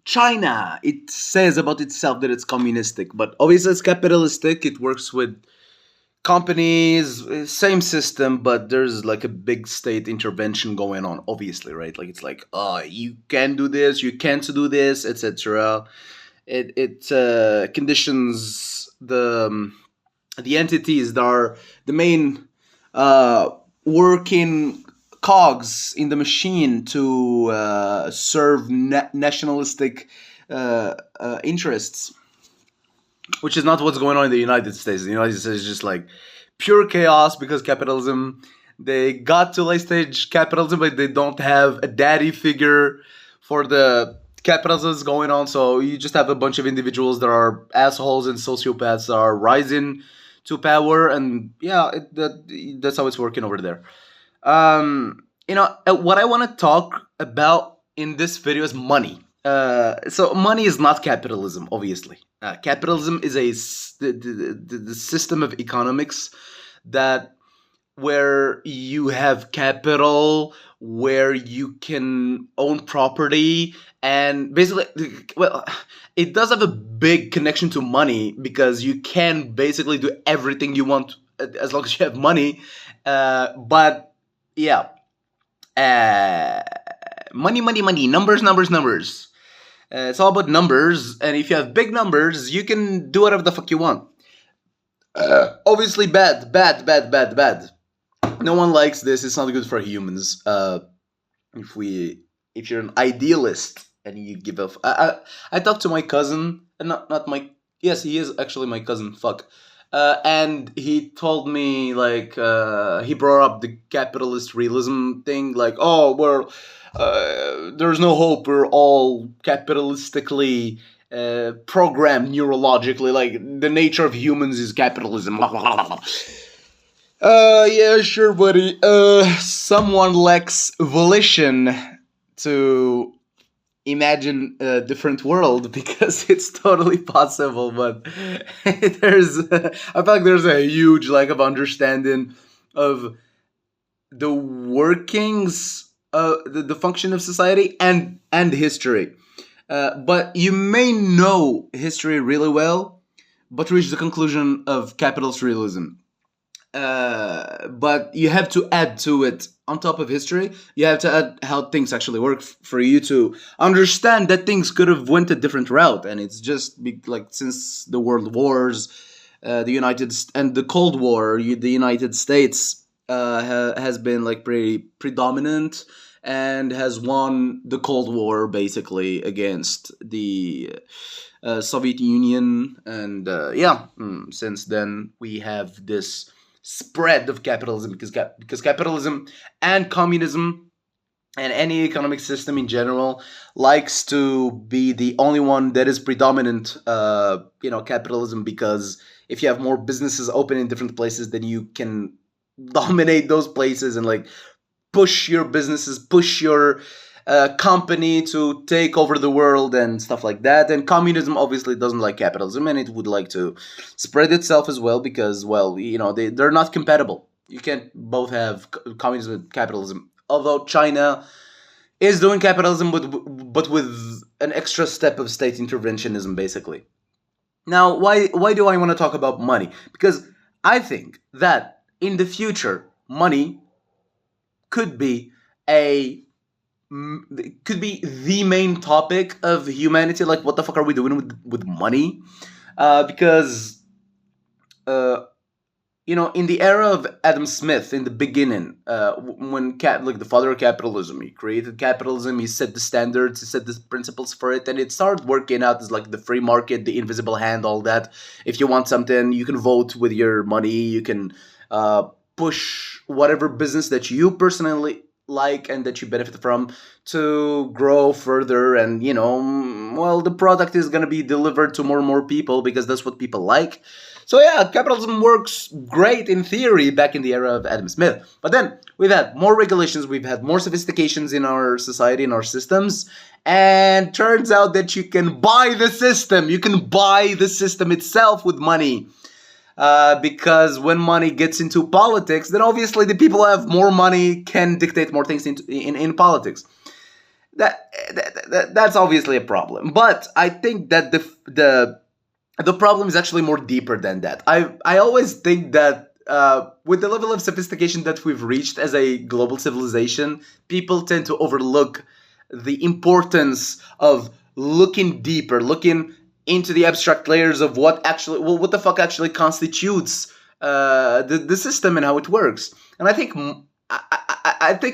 China, it says about itself that it's communistic, but obviously it's capitalistic. It works with companies, same system, but there's like a big state intervention going on, obviously, right? Like it's like, you can do this, you can't do this, etc. It conditions the entities that are the main working cogs in the machine to serve nationalistic interests, which is not what's going on in the United States. The United States is just like pure chaos because capitalism. They got to late stage capitalism, but they don't have a daddy figure for the capitalism that's going on. So you just have a bunch of individuals that are assholes and sociopaths that are rising to power, and yeah, that's how it's working over there. What I want to talk about in this video is money. So money is not capitalism, obviously. Capitalism is the system of economics that where you have capital, where you can own property, and basically, well, it does have a big connection to money because you can basically do everything you want as long as you have money. But yeah, money, numbers. It's all about numbers, and if you have big numbers, you can do whatever the fuck you want. Obviously, bad. No one likes this. It's not good for humans. If you're an idealist and you give up, I talked to my cousin, not my. Yes, he is actually my cousin. Fuck. And he told me like he brought up the capitalist realism thing, like, oh, well, there's no hope. We're all capitalistically programmed neurologically. Like the nature of humans is capitalism. Yeah, sure, buddy. Someone lacks volition to imagine a different world because it's totally possible, but I feel like there's a huge lack of understanding of the workings, the function of society and history. But you may know history really well, but reach the conclusion of capitalist realism. But you have to add to it on top of history. You have to add how things actually work for you to understand that things could have went a different route. And it's just like since the World Wars, and the Cold War, the United States has been like pretty predominant and has won the Cold War basically against the Soviet Union. And since then we have this spread of capitalism because capitalism and communism and any economic system in general likes to be the only one that is predominant. Capitalism, because if you have more businesses open in different places, then you can dominate those places and like push your businesses, push your company to take over the world and stuff like that. And communism obviously doesn't like capitalism, and it would like to spread itself as well because, well, they're not compatible. You can't both have communism and capitalism. Although China is doing capitalism, but with an extra step of state interventionism, basically. Now, why do I want to talk about money? Because I think that in the future, money could be the main topic of humanity. Like, what the fuck are we doing with money? Because in the era of Adam Smith, in the beginning, when the father of capitalism, he created capitalism, he set the standards, he set the principles for it, and it started working out as like the free market, the invisible hand, all that. If you want something, you can vote with your money, you can push whatever business that you personally like and that you benefit from to grow further, and the product is going to be delivered to more and more people because that's what people like. So yeah, capitalism works great in theory back in the era of Adam Smith, but then we've had more regulations, we've had more sophistications in our society, in our systems, and turns out that you can buy the system itself with money. Because when money gets into politics, then obviously the people who have more money can dictate more things in politics. That's obviously a problem. But I think that the problem is actually more deeper than that. I always think that with the level of sophistication that we've reached as a global civilization, people tend to overlook the importance of looking deeper, looking into the abstract layers of what the fuck actually constitutes the system and how it works. And I think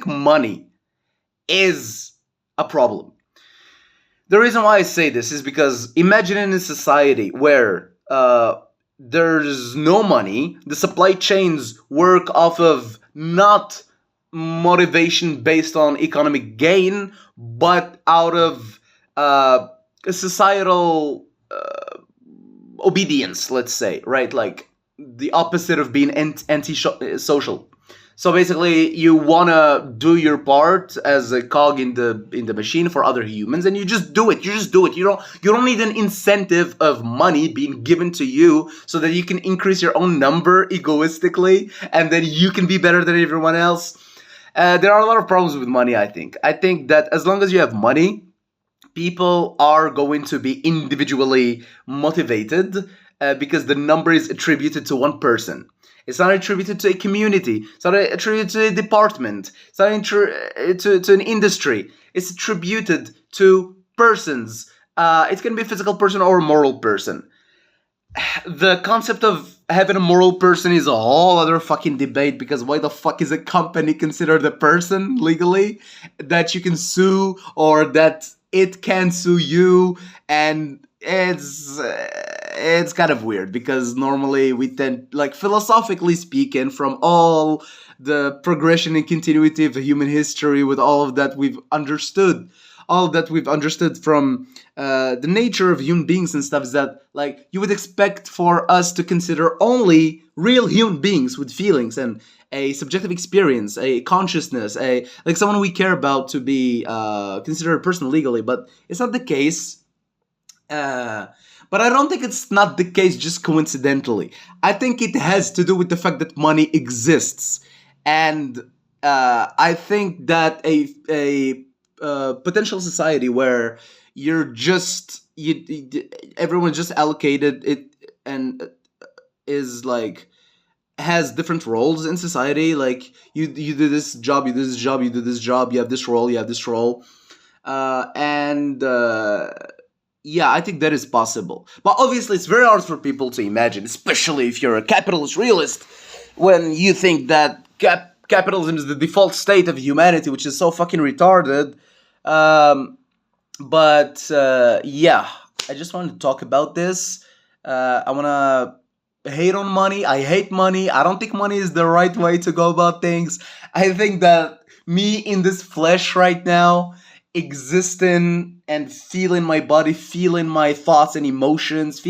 money is a problem. The reason why I say this is because imagine in a society where there's no money, the supply chains work off of not motivation based on economic gain, but out of societal obedience, let's say, right? Like the opposite of being anti-social. So basically, you wanna do your part as a cog in the machine for other humans, and you just do it. You just do it. You don't need an incentive of money being given to you so that you can increase your own number egoistically, and then you can be better than everyone else. There are a lot of problems with money. I think that as long as you have money, people are going to be individually motivated because the number is attributed to one person. It's not attributed to a community. It's not attributed to a department. It's not to an industry. It's attributed to persons. It can be a physical person or a moral person. The concept of having a moral person is a whole other fucking debate, because why the fuck is a company considered a person legally that you can sue or that it can sue you? And it's kind of weird, because normally we tend, like, philosophically speaking, from all the progression and continuity of human history, with all of that we've understood, from the nature of human beings and stuff, is that, like, you would expect for us to consider only real human beings with feelings and a subjective experience, a consciousness, like someone we care about to be considered a person legally, but it's not the case. But I don't think it's not the case just coincidentally. I think it has to do with the fact that money exists, and I think that a potential society where everyone just allocated it and is like has different roles in society. Like you do this job, you do this job, you do this job, you have this role, you have this role, and yeah, I think that is possible. But obviously, it's very hard for people to imagine, especially if you're a capitalist realist, when you think that capitalism is the default state of humanity, which is so fucking retarded. But yeah, I just wanted to talk about this. I want to hate on money. I hate money. I don't think money is the right way to go about things. I think that me in this flesh right now, existing and feeling my body, feeling my thoughts and emotions,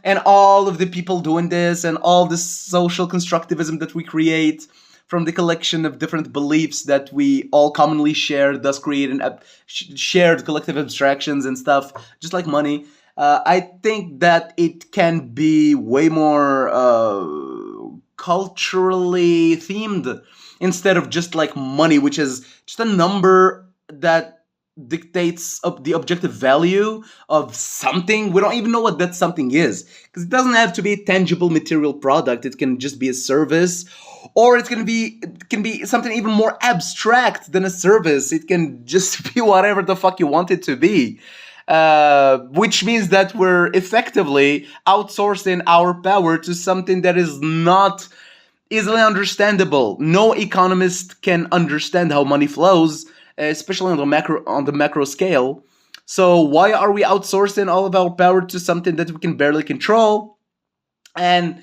and all of the people doing this and all this social constructivism that we create from the collection of different beliefs that we all commonly share, thus creating shared collective abstractions and stuff, just like money. I think that it can be way more culturally themed instead of just like money, which is just a number that dictates the objective value of something. We don't even know what that something is, because it doesn't have to be a tangible material product. It can just be a service, or it can be something even more abstract than a service. It can just be whatever the fuck you want it to be, which means that we're effectively outsourcing our power to something that is not easily understandable. No economist can understand how money flows, especially on the macro scale. So why are we outsourcing all of our power to something that we can barely control, and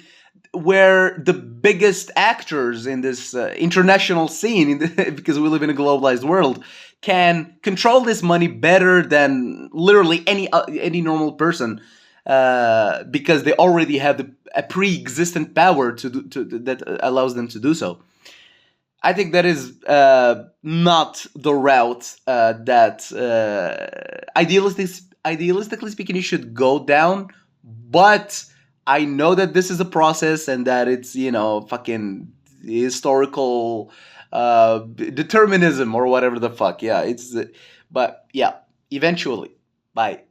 where the biggest actors in this international scene, because we live in a globalized world, can control this money better than literally any normal person, because they already have a pre-existent power that allows them to do so. I think that is not the route that idealistically speaking you should go down. But I know that this is a process, and that it's, fucking historical determinism or whatever the fuck. Yeah, But yeah, eventually. Bye.